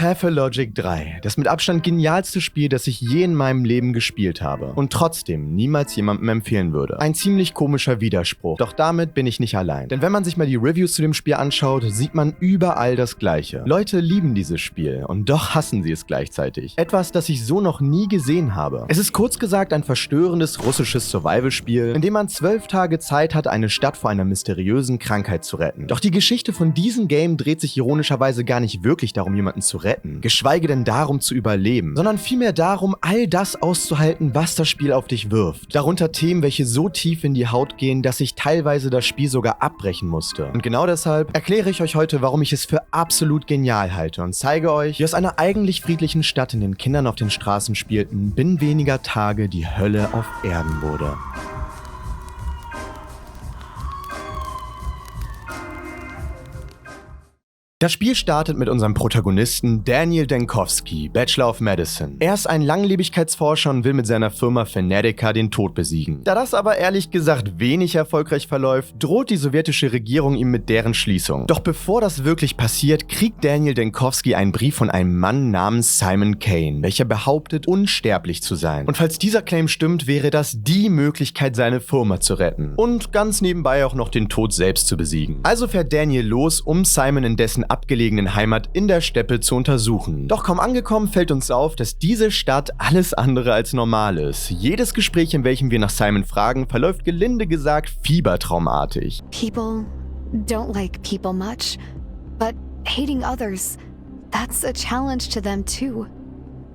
Pathologic 3, das mit Abstand genialste Spiel, das ich je in meinem Leben gespielt habe und trotzdem niemals jemandem empfehlen würde. Ein ziemlich komischer Widerspruch, doch damit bin ich nicht allein. Denn wenn man sich mal die Reviews zu dem Spiel anschaut, sieht man überall das Gleiche. Leute lieben dieses Spiel und doch hassen sie es gleichzeitig. Etwas, das ich so noch nie gesehen habe. Es ist kurz gesagt ein verstörendes russisches Survival-Spiel, in dem man 12 Tage Zeit hat, eine Stadt vor einer mysteriösen Krankheit zu retten. Doch die Geschichte von diesem Game dreht sich ironischerweise gar nicht wirklich darum, jemanden zu retten, geschweige denn darum zu überleben, sondern vielmehr darum, all das auszuhalten, was das Spiel auf dich wirft. Darunter Themen, welche so tief in die Haut gehen, dass ich teilweise das Spiel sogar abbrechen musste. Und genau deshalb erkläre ich euch heute, warum ich es für absolut genial halte und zeige euch, wie aus einer eigentlich friedlichen Stadt, in den Kindern auf den Straßen spielten, binnen weniger Tage die Hölle auf Erden wurde. Das Spiel startet mit unserem Protagonisten Daniel Denkowski, Bachelor of Medicine. Er ist ein Langlebigkeitsforscher und will mit seiner Firma Fanatica den Tod besiegen. Da das aber ehrlich gesagt wenig erfolgreich verläuft, droht die sowjetische Regierung ihm mit deren Schließung. Doch bevor das wirklich passiert, kriegt Daniel Denkowski einen Brief von einem Mann namens Simon Kane, welcher behauptet, unsterblich zu sein. Und falls dieser Claim stimmt, wäre das die Möglichkeit, seine Firma zu retten. Und ganz nebenbei auch noch den Tod selbst zu besiegen. Also fährt Daniel los, um Simon in dessen abgelegenen Heimat in der Steppe zu untersuchen. Doch kaum angekommen fällt uns auf, dass diese Stadt alles andere als normal ist. Jedes Gespräch, in welchem wir nach Simon fragen, verläuft gelinde gesagt fiebertraumartig. People don't like people much, but hating others, that's a challenge to them too.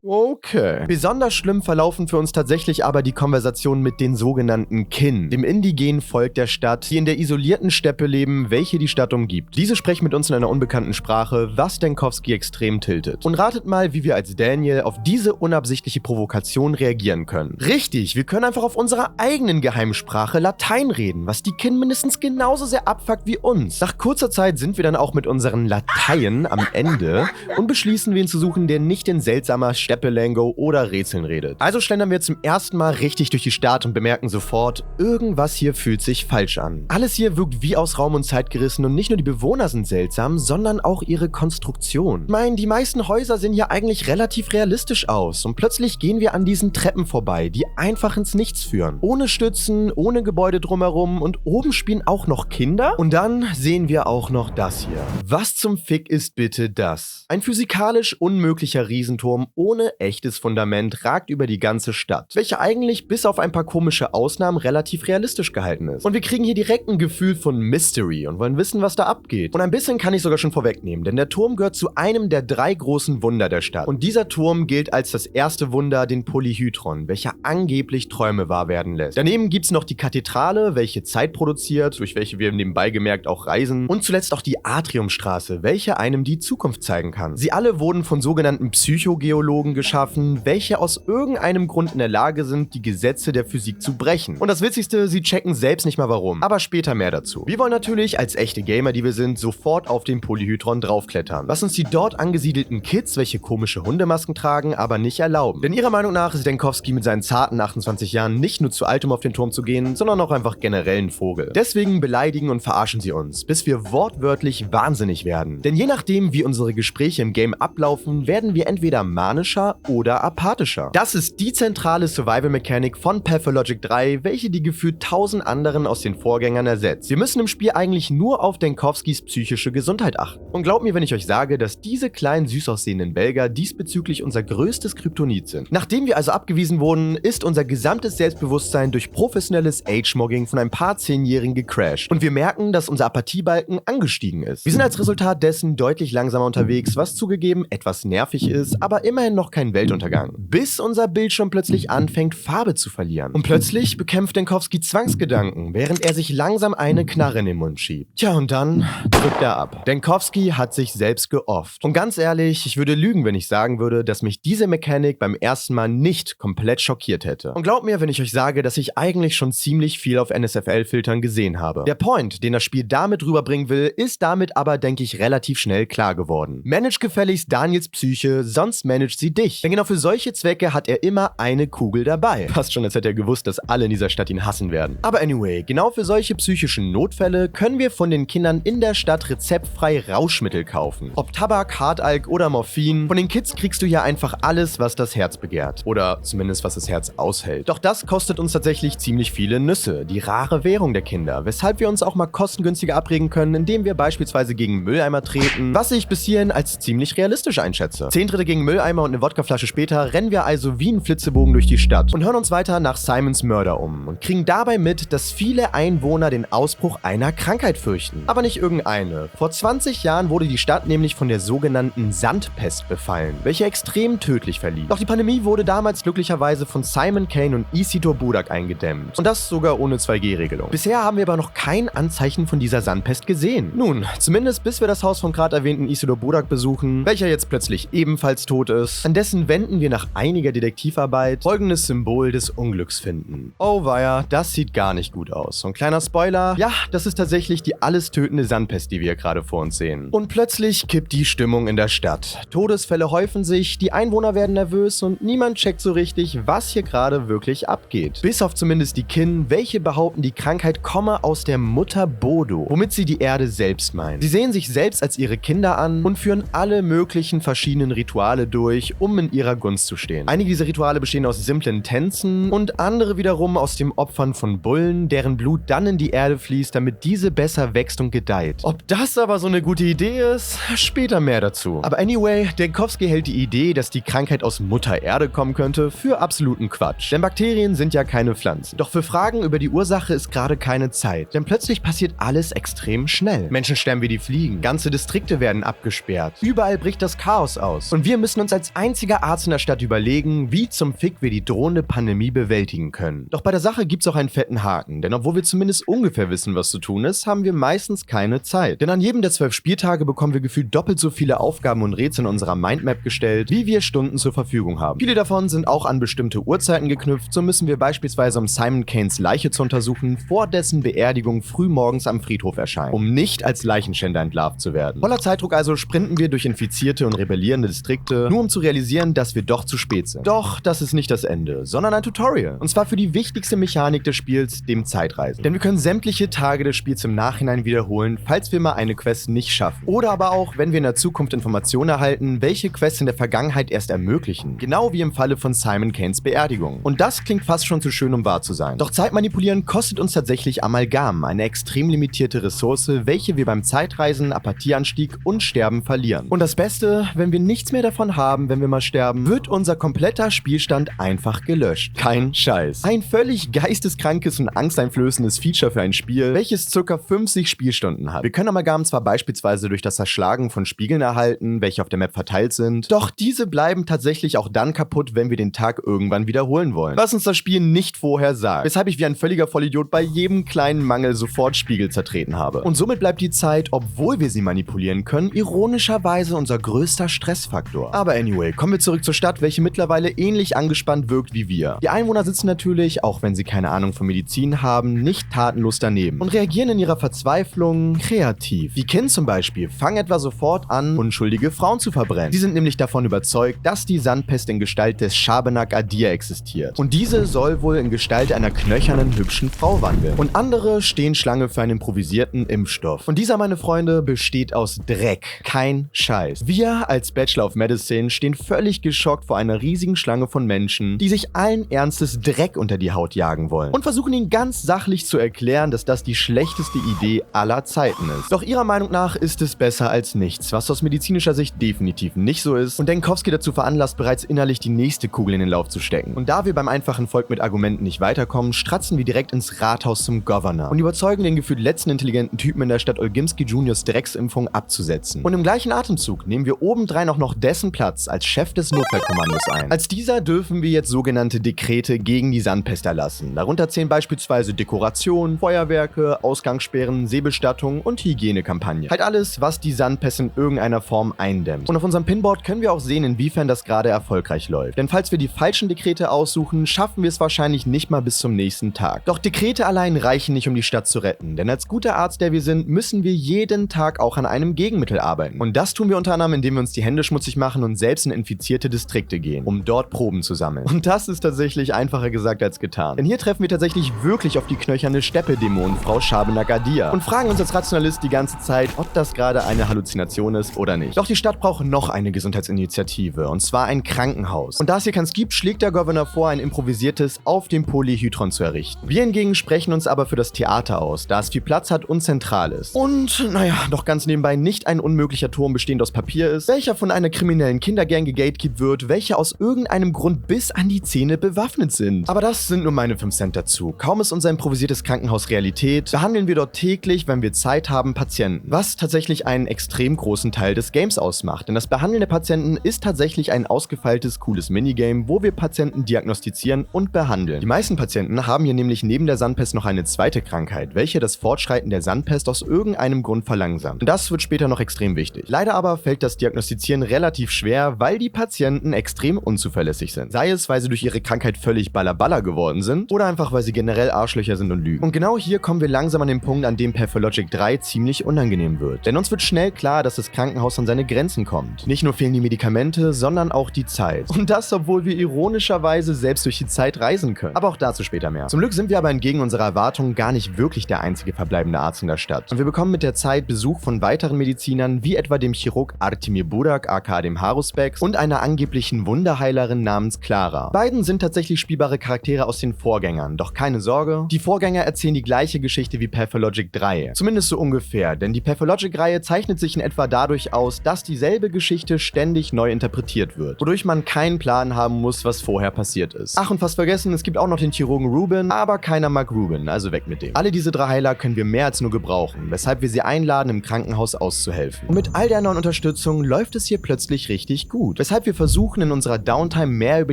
Okay. Besonders schlimm verlaufen für uns tatsächlich aber die Konversationen mit den sogenannten Kin, dem indigenen Volk der Stadt, die in der isolierten Steppe leben, welche die Stadt umgibt. Diese sprechen mit uns in einer unbekannten Sprache, was Denkowski extrem tiltet. Und ratet mal, wie wir als Daniel auf diese unabsichtliche Provokation reagieren können. Richtig, wir können einfach auf unserer eigenen Geheimsprache Latein reden, was die Kin mindestens genauso sehr abfuckt wie uns. Nach kurzer Zeit sind wir dann auch mit unseren Lateien am Ende und beschließen, wen zu suchen, der nicht in seltsamer Steppelango oder Rätseln redet. Also schlendern wir zum ersten Mal richtig durch die Stadt und bemerken sofort, irgendwas hier fühlt sich falsch an. Alles hier wirkt wie aus Raum und Zeit gerissen und nicht nur die Bewohner sind seltsam, sondern auch ihre Konstruktion. Ich meine, die meisten Häuser sehen hier eigentlich relativ realistisch aus und plötzlich gehen wir an diesen Treppen vorbei, die einfach ins Nichts führen. Ohne Stützen, ohne Gebäude drumherum und oben spielen auch noch Kinder. Und dann sehen wir auch noch das hier. Was zum Fick ist bitte das? Ein physikalisch unmöglicher Riesenturm ohne echtes Fundament ragt über die ganze Stadt, welche eigentlich bis auf ein paar komische Ausnahmen relativ realistisch gehalten ist. Und wir kriegen hier direkt ein Gefühl von Mystery und wollen wissen, was da abgeht. Und ein bisschen kann ich sogar schon vorwegnehmen, denn der Turm gehört zu einem der 3 großen Wunder der Stadt. Und dieser Turm gilt als das erste Wunder, den Polyhedron, welcher angeblich Träume wahr werden lässt. Daneben gibt es noch die Kathedrale, welche Zeit produziert, durch welche wir nebenbei gemerkt auch reisen. Und zuletzt auch die Atriumstraße, welche einem die Zukunft zeigen kann. Sie alle wurden von sogenannten Psychogeologen geschaffen, welche aus irgendeinem Grund in der Lage sind, die Gesetze der Physik zu brechen. Und das Witzigste, sie checken selbst nicht mal warum. Aber später mehr dazu. Wir wollen natürlich, als echte Gamer, die wir sind, sofort auf den Polyhedron draufklettern, was uns die dort angesiedelten Kids, welche komische Hundemasken tragen, aber nicht erlauben. Denn ihrer Meinung nach ist Denkowski mit seinen zarten 28 Jahren nicht nur zu alt, um auf den Turm zu gehen, sondern auch einfach generell ein Vogel. Deswegen beleidigen und verarschen sie uns, bis wir wortwörtlich wahnsinnig werden. Denn je nachdem, wie unsere Gespräche im Game ablaufen, werden wir entweder manischer oder apathischer. Das ist die zentrale Survival-Mechanik von Pathologic 3, welche die gefühlt 1000 anderen aus den Vorgängern ersetzt. Wir müssen im Spiel eigentlich nur auf Denkowskis psychische Gesundheit achten. Und glaubt mir, wenn ich euch sage, dass diese kleinen süß aussehenden Belger diesbezüglich unser größtes Kryptonit sind. Nachdem wir also abgewiesen wurden, ist unser gesamtes Selbstbewusstsein durch professionelles Age-Mogging von ein paar 10-Jährigen gecrashed. Und wir merken, dass unser Apathiebalken angestiegen ist. Wir sind als Resultat dessen deutlich langsamer unterwegs, was zugegeben etwas nervig ist, aber immerhin noch kein Weltuntergang. Bis unser Bildschirm plötzlich anfängt, Farbe zu verlieren. Und plötzlich bekämpft Denkowski Zwangsgedanken, während er sich langsam eine Knarre in den Mund schiebt. Tja, und dann drückt er ab. Denkowski hat sich selbst geofft. Und ganz ehrlich, ich würde lügen, wenn ich sagen würde, dass mich diese Mechanik beim ersten Mal nicht komplett schockiert hätte. Und glaubt mir, wenn ich euch sage, dass ich eigentlich schon ziemlich viel auf NSFL-Filtern gesehen habe. Der Point, den das Spiel damit rüberbringen will, ist damit aber, denke ich, relativ schnell klar geworden. Manage gefälligst Daniels Psyche, sonst managt sie dich. Denn genau für solche Zwecke hat er immer eine Kugel dabei. Fast schon, als hätte er gewusst, dass alle in dieser Stadt ihn hassen werden. Aber anyway, genau für solche psychischen Notfälle können wir von den Kindern in der Stadt rezeptfrei Rauschmittel kaufen. Ob Tabak, Hardalk oder Morphin, von den Kids kriegst du ja einfach alles, was das Herz begehrt. Oder zumindest, was das Herz aushält. Doch das kostet uns tatsächlich ziemlich viele Nüsse, die rare Währung der Kinder, weshalb wir uns auch mal kostengünstiger abregen können, indem wir beispielsweise gegen Mülleimer treten, was ich bis hierhin als ziemlich realistisch einschätze. 10 Tritte gegen Mülleimer und eine Wodkaflasche später rennen wir also wie ein Flitzebogen durch die Stadt und hören uns weiter nach Simons Mörder um und kriegen dabei mit, dass viele Einwohner den Ausbruch einer Krankheit fürchten. Aber nicht irgendeine. Vor 20 Jahren wurde die Stadt nämlich von der sogenannten Sandpest befallen, welche extrem tödlich verlief. Doch die Pandemie wurde damals glücklicherweise von Simon Kane und Isidor Budak eingedämmt. Und das sogar ohne 2G-Regelung. Bisher haben wir aber noch kein Anzeichen von dieser Sandpest gesehen. Nun, zumindest bis wir das Haus vom gerade erwähnten Isidor Budak besuchen, welcher jetzt plötzlich ebenfalls tot ist. An dessen Wänden wir nach einiger Detektivarbeit folgendes Symbol des Unglücks finden. Oh weia, das sieht gar nicht gut aus. Und kleiner Spoiler, ja, das ist tatsächlich die alles tötende Sandpest, die wir gerade vor uns sehen. Und plötzlich kippt die Stimmung in der Stadt. Todesfälle häufen sich, die Einwohner werden nervös und niemand checkt so richtig, was hier gerade wirklich abgeht. Bis auf zumindest die Kin, welche behaupten, die Krankheit komme aus der Mutter Bodo, womit sie die Erde selbst meinen. Sie sehen sich selbst als ihre Kinder an und führen alle möglichen verschiedenen Rituale durch, um in ihrer Gunst zu stehen. Einige dieser Rituale bestehen aus simplen Tänzen und andere wiederum aus dem Opfern von Bullen, deren Blut dann in die Erde fließt, damit diese besser wächst und gedeiht. Ob das aber so eine gute Idee ist, später mehr dazu. Aber anyway, Denkowski hält die Idee, dass die Krankheit aus Mutter Erde kommen könnte, für absoluten Quatsch. Denn Bakterien sind ja keine Pflanzen. Doch für Fragen über die Ursache ist gerade keine Zeit. Denn plötzlich passiert alles extrem schnell. Menschen sterben wie die Fliegen, ganze Distrikte werden abgesperrt, überall bricht das Chaos aus. Und wir müssen uns als einziger Arzt in der Stadt überlegen, wie zum Fick wir die drohende Pandemie bewältigen können. Doch bei der Sache gibt's auch einen fetten Haken, denn obwohl wir zumindest ungefähr wissen, was zu tun ist, haben wir meistens keine Zeit. Denn an jedem der 12 Spieltage bekommen wir gefühlt doppelt so viele Aufgaben und Rätsel in unserer Mindmap gestellt, wie wir Stunden zur Verfügung haben. Viele davon sind auch an bestimmte Uhrzeiten geknüpft, so müssen wir beispielsweise, um Simon Kanes Leiche zu untersuchen, vor dessen Beerdigung frühmorgens am Friedhof erscheinen, um nicht als Leichenschänder entlarvt zu werden. Voller Zeitdruck also sprinten wir durch infizierte und rebellierende Distrikte, nur um zu realisieren, dass wir doch zu spät sind. Doch das ist nicht das Ende, sondern ein Tutorial. Und zwar für die wichtigste Mechanik des Spiels, dem Zeitreisen. Denn wir können sämtliche Tage des Spiels im Nachhinein wiederholen, falls wir mal eine Quest nicht schaffen. Oder aber auch, wenn wir in der Zukunft Informationen erhalten, welche Quests in der Vergangenheit erst ermöglichen. Genau wie im Falle von Simon Kanes Beerdigung. Und das klingt fast schon zu schön, um wahr zu sein. Doch Zeitmanipulieren kostet uns tatsächlich Amalgam, eine extrem limitierte Ressource, welche wir beim Zeitreisen, Apathieanstieg und Sterben verlieren. Und das Beste, wenn wir nichts mehr davon haben, wenn wir mal sterben, wird unser kompletter Spielstand einfach gelöscht. Kein Scheiß. Ein völlig geisteskrankes und angsteinflößendes Feature für ein Spiel, welches ca. 50 Spielstunden hat. Wir können Amalgam zwar beispielsweise durch das Zerschlagen von Spiegeln erhalten, welche auf der Map verteilt sind, doch diese bleiben tatsächlich auch dann kaputt, wenn wir den Tag irgendwann wiederholen wollen. Was uns das Spiel nicht vorher sagt. Weshalb ich wie ein völliger Vollidiot bei jedem kleinen Mangel sofort Spiegel zertreten habe. Und somit bleibt die Zeit, obwohl wir sie manipulieren können, ironischerweise unser größter Stressfaktor. Aber anyway, kommen wir zurück zur Stadt, welche mittlerweile ähnlich angespannt wirkt wie wir. Die Einwohner sitzen natürlich, auch wenn sie keine Ahnung von Medizin haben, nicht tatenlos daneben und reagieren in ihrer Verzweiflung kreativ. Die Kin zum Beispiel fangen etwa sofort an, unschuldige Frauen zu verbrennen. Sie sind nämlich davon überzeugt, dass die Sandpest in Gestalt des Schabernack Adir existiert. Und diese soll wohl in Gestalt einer knöchernen, hübschen Frau wandeln. Und andere stehen Schlange für einen improvisierten Impfstoff. Und dieser, meine Freunde, besteht aus Dreck. Kein Scheiß. Wir als Bachelor of Medicine stehen völlig geschockt vor einer riesigen Schlange von Menschen, die sich allen Ernstes Dreck unter die Haut jagen wollen. Und versuchen ihnen ganz sachlich zu erklären, dass das die schlechteste Idee aller Zeiten ist. Doch ihrer Meinung nach ist es besser als nichts, was aus medizinischer Sicht definitiv nicht so ist und Denkowski dazu veranlasst, bereits innerlich die nächste Kugel in den Lauf zu stecken. Und da wir beim einfachen Volk mit Argumenten nicht weiterkommen, stratzen wir direkt ins Rathaus zum Governor und überzeugen den gefühlt letzten intelligenten Typen in der Stadt Olgimski Juniors Drecksimpfung abzusetzen. Und im gleichen Atemzug nehmen wir obendrein auch noch dessen Platz als Chef des Notfallkommandos ein. Als dieser dürfen wir jetzt sogenannte Dekrete gegen die Sandpest erlassen. Darunter zählen beispielsweise Dekoration, Feuerwerke, Ausgangssperren, Seebestattung und Hygienekampagnen. Halt alles, was die Sandpest in irgendeiner Form eindämmt. Und auf unserem Pinboard können wir auch sehen, inwiefern das gerade erfolgreich läuft. Denn falls wir die falschen Dekrete aussuchen, schaffen wir es wahrscheinlich nicht mal bis zum nächsten Tag. Doch Dekrete allein reichen nicht, um die Stadt zu retten. Denn als guter Arzt, der wir sind, müssen wir jeden Tag auch an einem Gegenmittel arbeiten. Und das tun wir unter anderem, indem wir uns die Hände schmutzig machen und selbst in infizierte Distrikte gehen, um dort Proben zu sammeln. Und das ist tatsächlich einfacher gesagt als getan. Denn hier treffen wir tatsächlich wirklich auf die knöcherne Steppe-Dämonenfrau Schabenak Adia und fragen uns als Rationalist die ganze Zeit, ob das gerade eine Halluzination ist oder nicht. Doch die Stadt braucht noch eine Gesundheitsinitiative, und zwar ein Krankenhaus. Und da es hier keins gibt, schlägt der Gouverneur vor, ein improvisiertes auf dem Polyhydron zu errichten. Wir hingegen sprechen uns aber für das Theater aus, da es viel Platz hat und zentral ist. Und, naja, doch ganz nebenbei nicht ein unmöglicher Turm bestehend aus Papier ist, welcher von einer kriminellen Kindergang gegatekeept wird, welche aus irgendeinem Grund bis an die Zähne bewaffnet sind. Aber das sind nur meine 5 Cent dazu. Kaum ist unser improvisiertes Krankenhaus Realität, behandeln wir dort täglich, wenn wir Zeit haben, Patienten. Was tatsächlich einen extrem großen Teil des Games ausmacht, denn das Behandeln der Patienten ist tatsächlich ein ausgefeiltes, cooles Minigame, wo wir Patienten diagnostizieren und behandeln. Die meisten Patienten haben hier nämlich neben der Sandpest noch eine zweite Krankheit, welche das Fortschreiten der Sandpest aus irgendeinem Grund verlangsamt. Und das wird später noch extrem wichtig. Leider aber fällt das Diagnostizieren relativ schwer, weil die Patienten extrem unzuverlässig sind. Sei es, weil sie durch ihre Krankheit völlig ballerballer geworden sind oder einfach, weil sie generell Arschlöcher sind und lügen. Und genau hier kommen wir langsam an den Punkt, an dem Pathologic 3 ziemlich unangenehm wird. Denn uns wird schnell klar, dass das Krankenhaus an seine Grenzen kommt. Nicht nur fehlen die Medikamente, sondern auch die Zeit. Und das, obwohl wir ironischerweise selbst durch die Zeit reisen können. Aber auch dazu später mehr. Zum Glück sind wir aber entgegen unserer Erwartungen gar nicht wirklich der einzige verbleibende Arzt in der Stadt. Und wir bekommen mit der Zeit Besuch von weiteren Medizinern, wie etwa dem Chirurg Artemir Burak, aka dem Haruspex, und einer angeblichen Wunderheilerin namens Clara. Beiden sind tatsächlich spielbare Charaktere aus den Vorgängern, doch keine Sorge, die Vorgänger erzählen die gleiche Geschichte wie Pathologic 3. Zumindest so ungefähr, denn die Pathologic-Reihe zeichnet sich in etwa dadurch aus, dass dieselbe Geschichte ständig neu interpretiert wird, wodurch man keinen Plan haben muss, was vorher passiert ist. Ach, und fast vergessen, es gibt auch noch den Chirurgen Ruben, aber keiner mag Ruben, also weg mit dem. Alle diese 3 Heiler können wir mehr als nur gebrauchen, weshalb wir sie einladen, im Krankenhaus auszuhelfen. Und mit all der neuen Unterstützung läuft es hier plötzlich richtig gut, weshalb wir versuchen, in unserer Downtime mehr über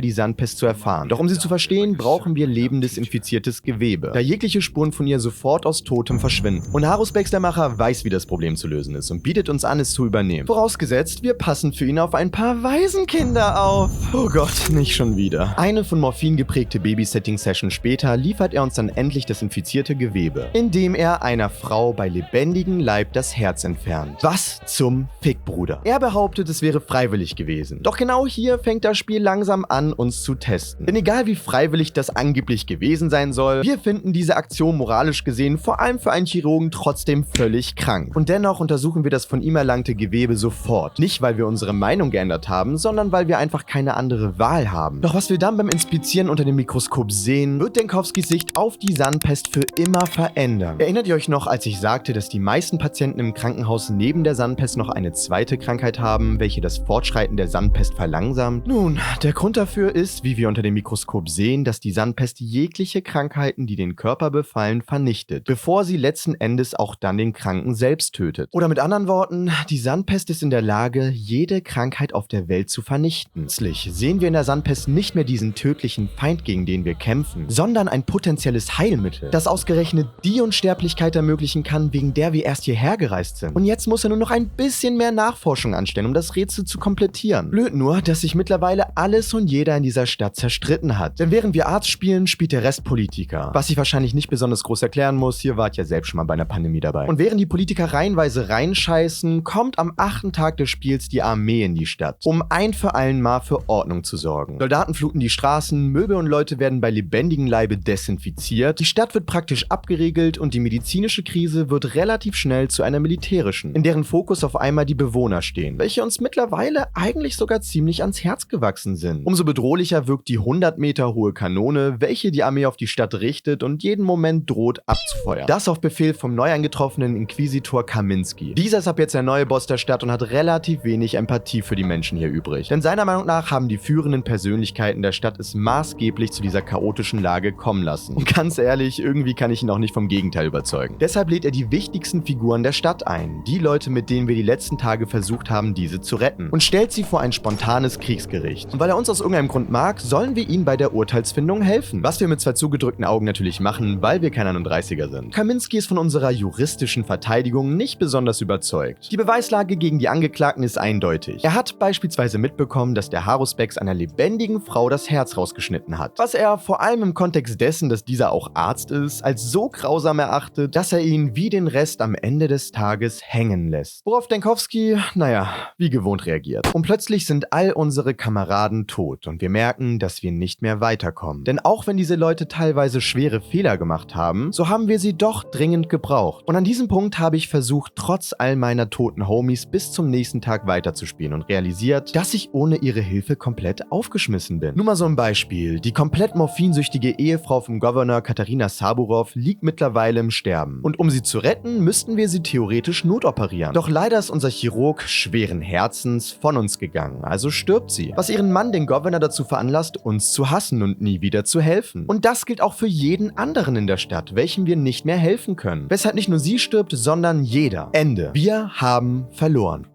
die Sandpest zu erfahren. Doch um sie zu verstehen, brauchen wir lebendes, infiziertes Gewebe, da jegliche Spuren von ihr sofort aus Totem verschwinden. Und Haruspex, der Macher, weiß, wie das Problem zu lösen ist und bietet uns an, es zu übernehmen. Vorausgesetzt, wir passen für ihn auf ein paar Waisenkinder auf. Oh Gott, nicht schon wieder. Eine von Morphin geprägte Babysitting-Session später liefert er uns dann endlich das infizierte Gewebe, indem er einer Frau bei lebendigem Leib das Herz entfernt. Was zum Fick, Bruder? Er behauptet, es wäre freiwillig gewesen. Doch genau hier fängt das Spiel langsam an, uns zu testen. Denn egal wie freiwillig das angeblich gewesen sein soll, wir finden diese Aktion moralisch gesehen vor allem für einen Chirurgen trotzdem völlig krank. Und dennoch untersuchen wir das von ihm erlangte Gewebe sofort. Nicht, weil wir unsere Meinung geändert haben, sondern weil wir einfach keine andere Wahl haben. Doch was wir dann beim Inspizieren unter dem Mikroskop sehen, wird Denkowskis Sicht auf die Sandpest für immer verändern. Erinnert ihr euch noch, als ich sagte, dass die meisten Patienten im Krankenhaus neben der Sandpest noch eine zweite Krankheit haben, welche das Fortschreiten der Sandpest verlangsamt? Nun, der Grund dafür ist, wie wir unter dem Mikroskop sehen, dass die Sandpest jegliche Krankheiten, die den Körper befallen, vernichtet, bevor sie letzten Endes auch dann den Kranken selbst tötet. Oder mit anderen Worten, die Sandpest ist in der Lage, jede Krankheit auf der Welt zu vernichten. Plötzlich sehen wir in der Sandpest nicht mehr diesen tödlichen Feind, gegen den wir kämpfen, sondern ein potenzielles Heilmittel, das ausgerechnet die Unsterblichkeit ermöglichen kann, wegen der wir erst hierher gereist sind. Und jetzt muss er nur noch ein bisschen mehr Nachforschung anstellen, um das Rätsel zu komplettieren. Blöd nur, dass sich mittlerweile alles und jeder in dieser Stadt zerstritten hat. Denn während wir Arzt spielen, spielt der Rest Politiker. Was ich wahrscheinlich nicht besonders groß erklären muss, ihr wart ja selbst schon mal bei einer Pandemie dabei. Und während die Politiker reihenweise reinscheißen, kommt am 8. Tag des Spiels die Armee in die Stadt, um ein für allen Mal für Ordnung zu sorgen. Soldaten fluten die Straßen, Möbel und Leute werden bei lebendigem Leibe desinfiziert, die Stadt wird praktisch abgeriegelt und die medizinische Krise wird relativ schnell zu einer militärischen, in deren Fokus auf einmal die Bewohner stehen, welche uns mittlerweile eigentlich sogar ziemlich ans Herz gewachsen sind. Umso bedrohlicher wirkt die 100 Meter hohe Kanone, welche die Armee auf die Stadt richtet und jeden Moment droht abzufeuern. Das auf Befehl vom neu eingetroffenen Inquisitor Kaminski. Dieser ist ab jetzt der neue Boss der Stadt und hat relativ wenig Empathie für die Menschen hier übrig. Denn seiner Meinung nach haben die führenden Persönlichkeiten der Stadt es maßgeblich zu dieser chaotischen Lage kommen lassen. Und ganz ehrlich, irgendwie kann ich ihn auch nicht vom Gegenteil überzeugen. Deshalb lädt er die wichtigsten Figuren der Stadt ein, die Leute, mit denen wir die letzten Tage versucht haben, diese zu retten, und stellt sie vor ein spontanes Kriegsgericht. Und weil er uns aus irgendeinem Grund mag, sollen wir ihm bei der Urteilsfindung helfen. Was wir mit 2 zugedrückten Augen natürlich machen, weil wir keine 31er sind. Kaminski ist von unserer juristischen Verteidigung nicht besonders überzeugt. Die Beweislage gegen die Angeklagten ist eindeutig. Er hat beispielsweise mitbekommen, dass der Haruspex einer lebendigen Frau das Herz rausgeschnitten hat. Was er vor allem im Kontext dessen, dass dieser auch Arzt ist, als so grausam erachtet, dass er ihn wie den Rest am Ende des Tages hängen lässt. Worauf Denkowski, naja, wie gewohnt reagiert. Und plötzlich sind all unsere Kameraden tot und wir merken, dass wir nicht mehr weiterkommen. Denn auch wenn diese Leute teilweise schwere Fehler gemacht haben, so haben wir sie doch dringend gebraucht. Und an diesem Punkt habe ich versucht, trotz all meiner toten Homies bis zum nächsten Tag weiterzuspielen und realisiert, dass ich ohne ihre Hilfe komplett aufgeschmissen bin. Nur mal so ein Beispiel. Die komplett morphinsüchtige Ehefrau vom Governor Katharina Saburov liegt mittlerweile im Sterben. Und um sie zu retten, müssten wir sie theoretisch notoperieren. Doch leider ist unser Chirurg schweren Herzens von uns gegangen, also stirbt sie. Was ihren Mann, den Governor, dazu veranlasst, uns zu hassen und nie wieder zu helfen. Und das gilt auch für jeden anderen in der Stadt, welchem wir nicht mehr helfen können. Weshalb nicht nur sie stirbt, sondern jeder. Ende. Wir haben verloren.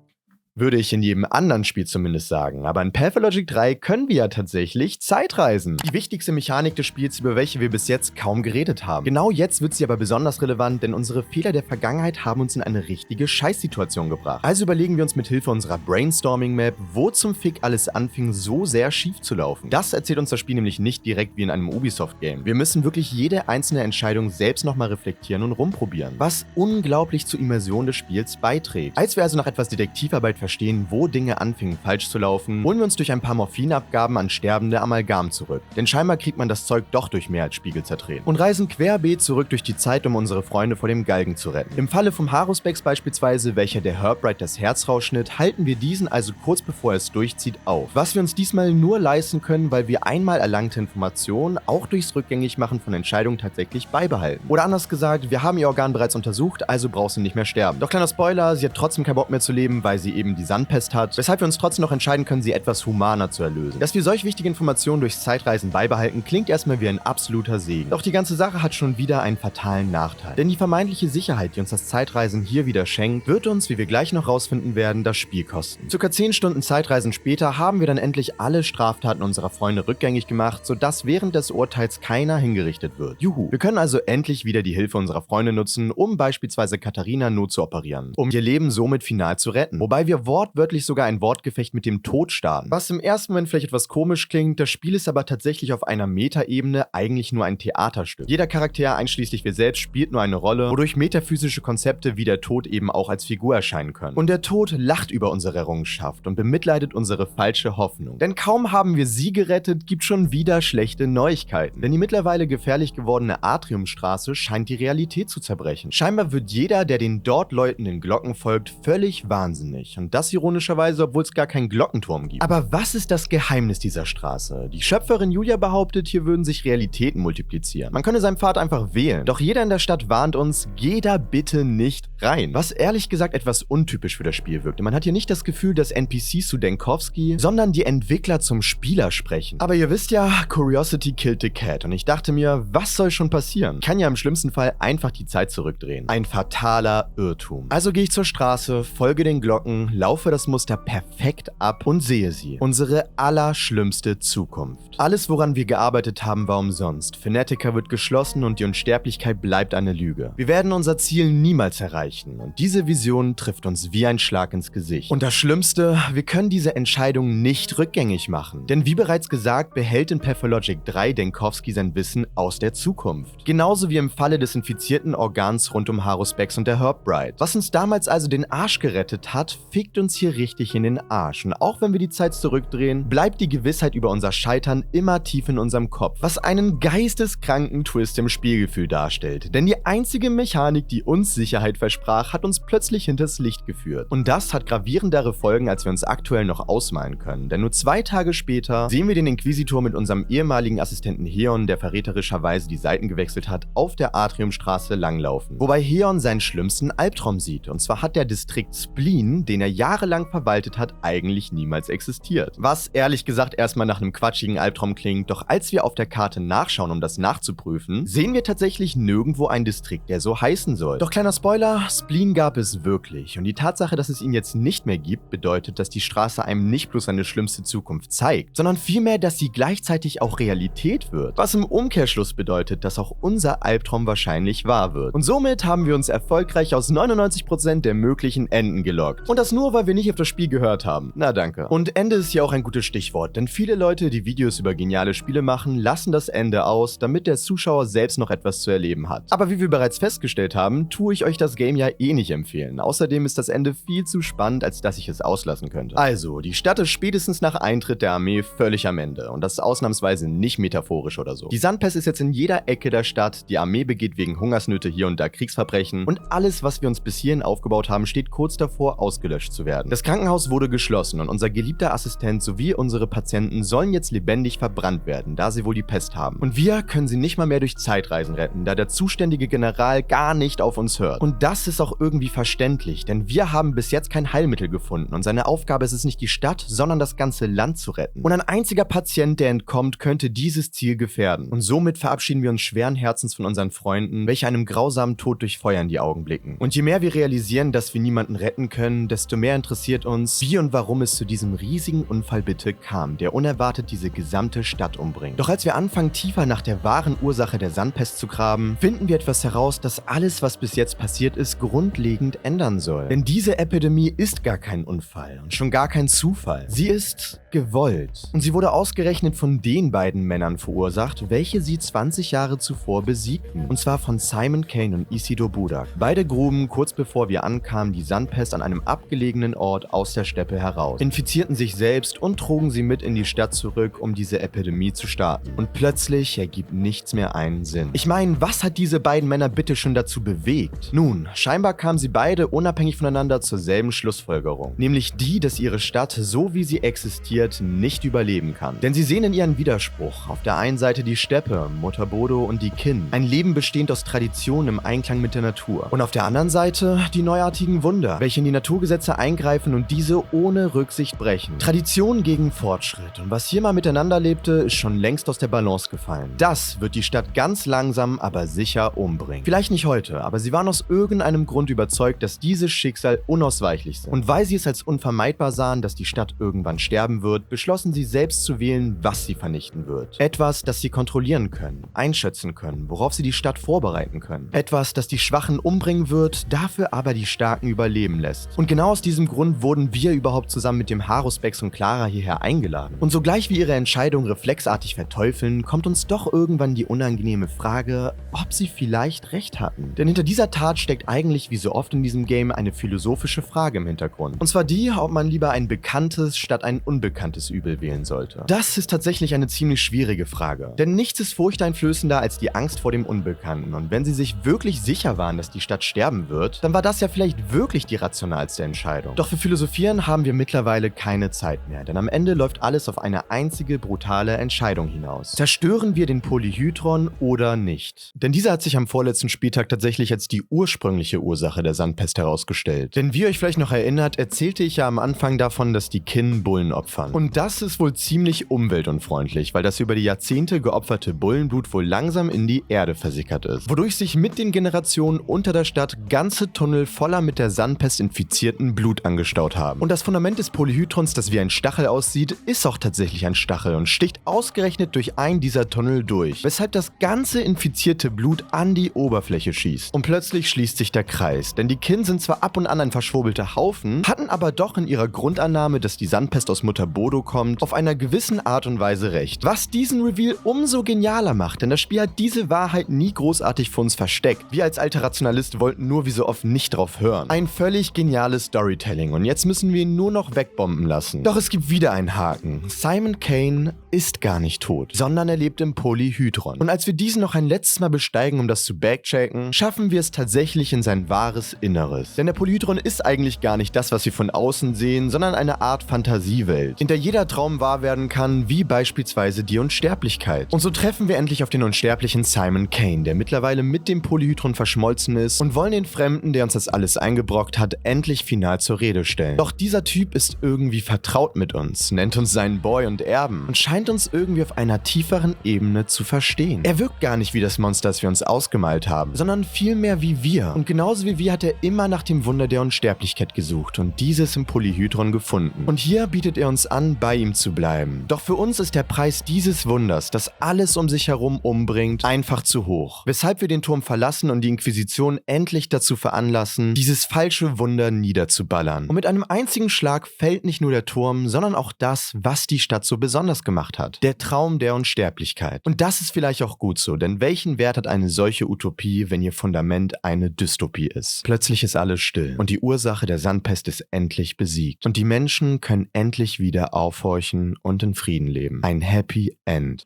Würde ich in jedem anderen Spiel zumindest sagen. Aber in Pathologic 3 können wir ja tatsächlich Zeitreisen. Die wichtigste Mechanik des Spiels, über welche wir bis jetzt kaum geredet haben. Genau jetzt wird sie aber besonders relevant, denn unsere Fehler der Vergangenheit haben uns in eine richtige Scheißsituation gebracht. Also überlegen wir uns mit Hilfe unserer Brainstorming-Map, wo zum Fick alles anfing, so sehr schief zu laufen. Das erzählt uns das Spiel nämlich nicht direkt wie in einem Ubisoft-Game. Wir müssen wirklich jede einzelne Entscheidung selbst nochmal reflektieren und rumprobieren. Was unglaublich zur Immersion des Spiels beiträgt. Als wir also nach etwas Detektivarbeit verstehen, wo Dinge anfingen falsch zu laufen, holen wir uns durch ein paar Morphinabgaben an sterbende Amalgam zurück. Denn scheinbar kriegt man das Zeug doch durch mehr als Spiegel zertreten. Und reisen querbeet zurück durch die Zeit, um unsere Freunde vor dem Galgen zu retten. Im Falle vom Haruspex beispielsweise, welcher der Herbbright das Herz rausschnitt, halten wir diesen also kurz bevor er es durchzieht auf. Was wir uns diesmal nur leisten können, weil wir einmal erlangte Informationen auch durchs Rückgängigmachen von Entscheidungen tatsächlich beibehalten. Oder anders gesagt, wir haben ihr Organ bereits untersucht, also braucht sie nicht mehr sterben. Doch kleiner Spoiler, sie hat trotzdem keinen Bock mehr zu leben, weil sie eben die Sandpest hat, weshalb wir uns trotzdem noch entscheiden können, sie etwas humaner zu erlösen. Dass wir solch wichtige Informationen durchs Zeitreisen beibehalten, klingt erstmal wie ein absoluter Segen. Doch die ganze Sache hat schon wieder einen fatalen Nachteil. Denn die vermeintliche Sicherheit, die uns das Zeitreisen hier wieder schenkt, wird uns, wie wir gleich noch rausfinden werden, das Spiel kosten. Circa 10 Stunden Zeitreisen später haben wir dann endlich alle Straftaten unserer Freunde rückgängig gemacht, sodass während des Urteils keiner hingerichtet wird. Juhu. Wir können also endlich wieder die Hilfe unserer Freunde nutzen, um beispielsweise Katharina not zu operieren, um ihr Leben somit final zu retten. Wobei wir wortwörtlich sogar ein Wortgefecht mit dem Tod starten. Was im ersten Moment vielleicht etwas komisch klingt, das Spiel ist aber tatsächlich auf einer Metaebene eigentlich nur ein Theaterstück. Jeder Charakter, einschließlich wir selbst, spielt nur eine Rolle, wodurch metaphysische Konzepte wie der Tod eben auch als Figur erscheinen können. Und der Tod lacht über unsere Errungenschaft und bemitleidet unsere falsche Hoffnung. Denn kaum haben wir sie gerettet, gibt schon wieder schlechte Neuigkeiten. Denn die mittlerweile gefährlich gewordene Atriumstraße scheint die Realität zu zerbrechen. Scheinbar wird jeder, der den dort läutenden Glocken folgt, völlig wahnsinnig. Und das ironischerweise, obwohl es gar keinen Glockenturm gibt. Aber was ist das Geheimnis dieser Straße? Die Schöpferin Julia behauptet, hier würden sich Realitäten multiplizieren. Man könne seinen Pfad einfach wählen. Doch jeder in der Stadt warnt uns, geh da bitte nicht rein. Was ehrlich gesagt etwas untypisch für das Spiel wirkte. Man hat hier nicht das Gefühl, dass NPCs zu Denkowski, sondern die Entwickler zum Spieler sprechen. Aber ihr wisst ja, Curiosity killed the cat. Und ich dachte mir, was soll schon passieren? Kann ja im schlimmsten Fall einfach die Zeit zurückdrehen. Ein fataler Irrtum. Also gehe ich zur Straße, folge den Glocken, laufe das Muster perfekt ab und sehe sie. Unsere allerschlimmste Zukunft. Alles, woran wir gearbeitet haben, war umsonst. Fnatica wird geschlossen und die Unsterblichkeit bleibt eine Lüge. Wir werden unser Ziel niemals erreichen und diese Vision trifft uns wie ein Schlag ins Gesicht. Und das Schlimmste, wir können diese Entscheidung nicht rückgängig machen. Denn wie bereits gesagt, behält in Pathologic 3 Denkowski sein Wissen aus der Zukunft. Genauso wie im Falle des infizierten Organs rund um Haruspex und der Herbbright. Was uns damals also den Arsch gerettet hat, fickt uns hier richtig in den Arsch. Und auch wenn wir die Zeit zurückdrehen, bleibt die Gewissheit über unser Scheitern immer tief in unserem Kopf, was einen geisteskranken Twist im Spielgefühl darstellt. Denn die einzige Mechanik, die uns Sicherheit versprach, hat uns plötzlich hinters Licht geführt. Und das hat gravierendere Folgen, als wir uns aktuell noch ausmalen können. Denn nur 2 Tage später sehen wir den Inquisitor mit unserem ehemaligen Assistenten Heon, der verräterischerweise die Seiten gewechselt hat, auf der Atriumstraße langlaufen. Wobei Heon seinen schlimmsten Albtraum sieht. Und zwar hat der Distrikt Spleen, den er jahrelang verwaltet hat, eigentlich niemals existiert. Was ehrlich gesagt erstmal nach einem quatschigen Albtraum klingt, doch als wir auf der Karte nachschauen, um das nachzuprüfen, sehen wir tatsächlich nirgendwo einen Distrikt, der so heißen soll. Doch kleiner Spoiler, Spleen gab es wirklich. Und die Tatsache, dass es ihn jetzt nicht mehr gibt, bedeutet, dass die Straße einem nicht bloß eine schlimmste Zukunft zeigt, sondern vielmehr, dass sie gleichzeitig auch Realität wird. Was im Umkehrschluss bedeutet, dass auch unser Albtraum wahrscheinlich wahr wird. Und somit haben wir uns erfolgreich aus 99% der möglichen Enden gelockt. Und das nur, Nur weil wir nicht auf das Spiel gehört haben. Na danke. Und Ende ist ja auch ein gutes Stichwort, denn viele Leute, die Videos über geniale Spiele machen, lassen das Ende aus, damit der Zuschauer selbst noch etwas zu erleben hat. Aber wie wir bereits festgestellt haben, tue ich euch das Game ja eh nicht empfehlen. Außerdem ist das Ende viel zu spannend, als dass ich es auslassen könnte. Also, die Stadt ist spätestens nach Eintritt der Armee völlig am Ende. Und das ist ausnahmsweise nicht metaphorisch oder so. Die Sandpest ist jetzt in jeder Ecke der Stadt, die Armee begeht wegen Hungersnöte hier und da Kriegsverbrechen und alles, was wir uns bis hierhin aufgebaut haben, steht kurz davor, ausgelöscht zu werden. Das Krankenhaus wurde geschlossen und unser geliebter Assistent sowie unsere Patienten sollen jetzt lebendig verbrannt werden, da sie wohl die Pest haben. Und wir können sie nicht mal mehr durch Zeitreisen retten, da der zuständige General gar nicht auf uns hört. Und das ist auch irgendwie verständlich, denn wir haben bis jetzt kein Heilmittel gefunden und seine Aufgabe ist es nicht, die Stadt, sondern das ganze Land zu retten. Und ein einziger Patient, der entkommt, könnte dieses Ziel gefährden. Und somit verabschieden wir uns schweren Herzens von unseren Freunden, welche einem grausamen Tod durch Feuer in die Augen blicken. Und je mehr wir realisieren, dass wir niemanden retten können, desto mehr interessiert uns, wie und warum es zu diesem riesigen Unfall bitte kam, der unerwartet diese gesamte Stadt umbringt. Doch als wir anfangen, tiefer nach der wahren Ursache der Sandpest zu graben, finden wir etwas heraus, das alles, was bis jetzt passiert ist, grundlegend ändern soll. Denn diese Epidemie ist gar kein Unfall und schon gar kein Zufall. Sie ist gewollt. Und sie wurde ausgerechnet von den beiden Männern verursacht, welche sie 20 Jahre zuvor besiegten. Und zwar von Simon Kane und Isidore Budak. Beide gruben, kurz bevor wir ankamen, die Sandpest an einem abgelegenen Ort aus der Steppe heraus, infizierten sich selbst und trugen sie mit in die Stadt zurück, um diese Epidemie zu starten. Und plötzlich ergibt nichts mehr einen Sinn. Ich meine, was hat diese beiden Männer bitte schon dazu bewegt? Nun, scheinbar kamen sie beide unabhängig voneinander zur selben Schlussfolgerung. Nämlich die, dass ihre Stadt, so wie sie existiert, nicht überleben kann. Denn sie sehen in ihren Widerspruch. Auf der einen Seite die Steppe, Mutter Bodo und die Kin. Ein Leben bestehend aus Traditionen im Einklang mit der Natur. Und auf der anderen Seite die neuartigen Wunder, welche in die Naturgesetze eingreifen und diese ohne Rücksicht brechen. Tradition gegen Fortschritt. Und was hier mal miteinander lebte, ist schon längst aus der Balance gefallen. Das wird die Stadt ganz langsam, aber sicher umbringen. Vielleicht nicht heute, aber sie waren aus irgendeinem Grund überzeugt, dass dieses Schicksal unausweichlich sind. Und weil sie es als unvermeidbar sahen, dass die Stadt irgendwann sterben wird, beschlossen sie selbst zu wählen, was sie vernichten wird. Etwas, das sie kontrollieren können, einschätzen können, worauf sie die Stadt vorbereiten können. Etwas, das die Schwachen umbringen wird, dafür aber die Starken überleben lässt. Und genau aus diesem Grund wurden wir überhaupt zusammen mit dem Haruspex und Clara hierher eingeladen. Und sogleich wir ihre Entscheidung reflexartig verteufeln, kommt uns doch irgendwann die unangenehme Frage, ob sie vielleicht recht hatten. Denn hinter dieser Tat steckt eigentlich, wie so oft in diesem Game, eine philosophische Frage im Hintergrund. Und zwar die, ob man lieber ein bekanntes statt ein unbekanntes Übel wählen sollte. Das ist tatsächlich eine ziemlich schwierige Frage. Denn nichts ist furchteinflößender als die Angst vor dem Unbekannten. Und wenn sie sich wirklich sicher waren, dass die Stadt sterben wird, dann war das ja vielleicht wirklich die rationalste Entscheidung. Doch für Philosophieren haben wir mittlerweile keine Zeit mehr, denn am Ende läuft alles auf eine einzige brutale Entscheidung hinaus. Zerstören wir den Polyhedron oder nicht? Denn dieser hat sich am vorletzten Spieltag tatsächlich als die ursprüngliche Ursache der Sandpest herausgestellt. Denn wie ihr euch vielleicht noch erinnert, erzählte ich ja am Anfang davon, dass die Kin Bullen opfern. Und das ist wohl ziemlich umweltunfreundlich, weil das über die Jahrzehnte geopferte Bullenblut wohl langsam in die Erde versickert ist. Wodurch sich mit den Generationen unter der Stadt ganze Tunnel voller mit der Sandpest infizierten Blut angestaut haben. Und das Fundament des Polyhedrons, das wie ein Stachel aussieht, ist auch tatsächlich ein Stachel und sticht ausgerechnet durch einen dieser Tunnel durch, weshalb das ganze infizierte Blut an die Oberfläche schießt. Und plötzlich schließt sich der Kreis, denn die Kin sind zwar ab und an ein verschwurbelter Haufen, hatten aber doch in ihrer Grundannahme, dass die Sandpest aus Mutter Bodo kommt, auf einer gewissen Art und Weise recht. Was diesen Reveal umso genialer macht, denn das Spiel hat diese Wahrheit nie großartig für uns versteckt. Wir als alter Rationalist wollten nur wie so oft nicht drauf hören. Ein völlig geniales Storytelling und jetzt müssen wir ihn nur noch wegbomben lassen. Doch es gibt wieder einen Haken. Simon Kane ist gar nicht tot, sondern er lebt im Polyhedron. Und als wir diesen noch ein letztes Mal besteigen, um das zu backchecken, schaffen wir es tatsächlich in sein wahres Inneres. Denn der Polyhedron ist eigentlich gar nicht das, was wir von außen sehen, sondern eine Art Fantasiewelt, in der jeder Traum wahr werden kann, wie beispielsweise die Unsterblichkeit. Und so treffen wir endlich auf den unsterblichen Simon Kane, der mittlerweile mit dem Polyhedron verschmolzen ist, und wollen den Fremden, der uns das alles eingebrockt hat, endlich final zur Rede stellen. Doch dieser Typ ist irgendwie vertraut mit uns, nennt uns seinen Boy und Erben und scheint uns irgendwie auf einer tieferen Ebene zu verstehen. Er wirkt gar nicht wie das Monster, das wir uns ausgemalt haben, sondern vielmehr wie wir. Und genauso wie wir hat er immer nach dem Wunder der Unsterblichkeit gesucht und dieses im Polyhedron gefunden. Und hier bietet er uns an, bei ihm zu bleiben. Doch für uns ist der Preis dieses Wunders, das alles um sich herum umbringt, einfach zu hoch. Weshalb wir den Turm verlassen und die Inquisition endlich dazu veranlassen, dieses falsche Wunder niederzuballern. Und mit einem einzigen Schlag fällt nicht nur der Turm, sondern auch das, was die Stadt so besonders gemacht hat. Der Traum der Unsterblichkeit. Und das ist vielleicht auch gut so, denn welchen Wert hat eine solche Utopie, wenn ihr Fundament eine Dystopie ist? Plötzlich ist alles still und die Ursache der Sandpest ist endlich besiegt. Und die Menschen können endlich wieder aufhorchen und in Frieden leben. Ein Happy End.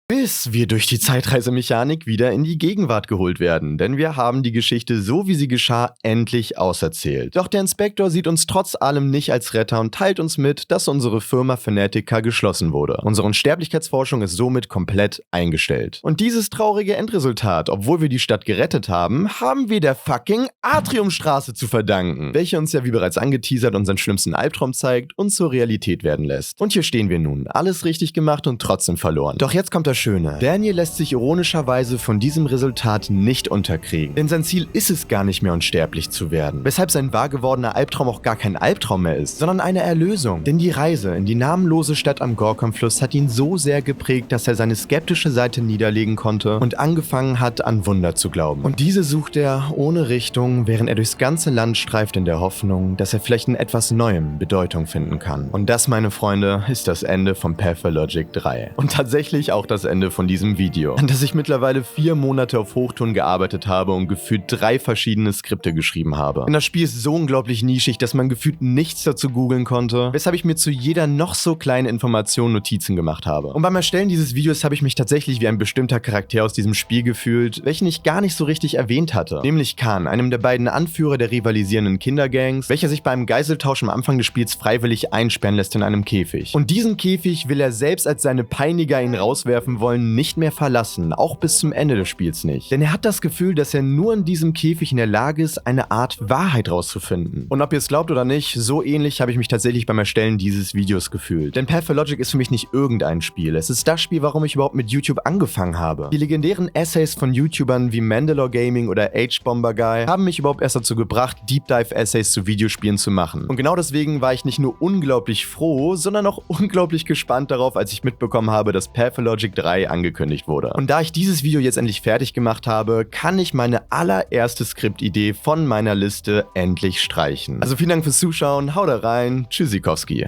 Bis wir durch die Zeitreisemechanik wieder in die Gegenwart geholt werden, denn wir haben die Geschichte so wie sie geschah endlich auserzählt. Doch der Inspektor sieht uns trotz allem nicht als Retter und teilt uns mit, dass unsere Firma Fanatica geschlossen wurde. Unsere Unsterblichkeitsforschung ist somit komplett eingestellt. Und dieses traurige Endresultat, obwohl wir die Stadt gerettet haben, haben wir der fucking Atriumstraße zu verdanken, welche uns ja wie bereits angeteasert unseren schlimmsten Albtraum zeigt und zur Realität werden lässt. Und hier stehen wir nun, alles richtig gemacht und trotzdem verloren. Doch jetzt kommt das Schöne. Daniel lässt sich ironischerweise von diesem Resultat nicht unterkriegen, denn sein Ziel ist es gar nicht mehr unsterblich zu werden, weshalb sein wahr gewordener Albtraum auch gar kein Albtraum mehr ist, sondern eine Erlösung. Denn die Reise in die namenlose Stadt am Gorkom-Fluss hat ihn so sehr geprägt, dass er seine skeptische Seite niederlegen konnte und angefangen hat, an Wunder zu glauben. Und diese sucht er ohne Richtung, während er durchs ganze Land streift in der Hoffnung, dass er vielleicht in etwas Neuem Bedeutung finden kann. Und das, meine Freunde, ist das Ende von Pathologic 3. Und tatsächlich auch das Ende von diesem Video, an das ich mittlerweile 4 Monate auf Hochtouren gearbeitet habe und gefühlt 3 verschiedene Skripte geschrieben habe. Denn das Spiel ist so unglaublich nischig, dass man gefühlt nichts dazu googeln konnte, weshalb ich mir zu jeder noch so kleinen Information Notizen gemacht habe. Und beim Erstellen dieses Videos habe ich mich tatsächlich wie ein bestimmter Charakter aus diesem Spiel gefühlt, welchen ich gar nicht so richtig erwähnt hatte. Nämlich Khan, einem der beiden Anführer der rivalisierenden Kindergangs, welcher sich beim Geiseltausch am Anfang des Spiels freiwillig einsperren lässt in einem Käfig. Und diesen Käfig will er selbst als seine Peiniger ihn rauswerfen wollen, nicht mehr verlassen, auch bis zum Ende des Spiels nicht. Denn er hat das Gefühl, dass er nur in diesem Käfig in der Lage ist, eine Art Wahrheit rauszufinden. Und ob ihr es glaubt oder nicht, so ähnlich habe ich mich tatsächlich beim Erstellen dieses Videos gefühlt. Denn Pathologic ist für mich nicht irgendein Spiel. Es ist das Spiel, warum ich überhaupt mit YouTube angefangen habe. Die legendären Essays von YouTubern wie Mandalore Gaming oder H-Bomber Guy haben mich überhaupt erst dazu gebracht, Deep Dive Essays zu Videospielen zu machen. Und genau deswegen war ich nicht nur unglaublich froh, sondern auch unglaublich gespannt darauf, als ich mitbekommen habe, dass Pathologic 3 angekündigt wurde. Und da ich dieses Video jetzt endlich fertig gemacht habe, kann ich meine allererste Skriptidee von meiner Liste endlich streichen. Also vielen Dank fürs Zuschauen, haut rein, tschüssikowski.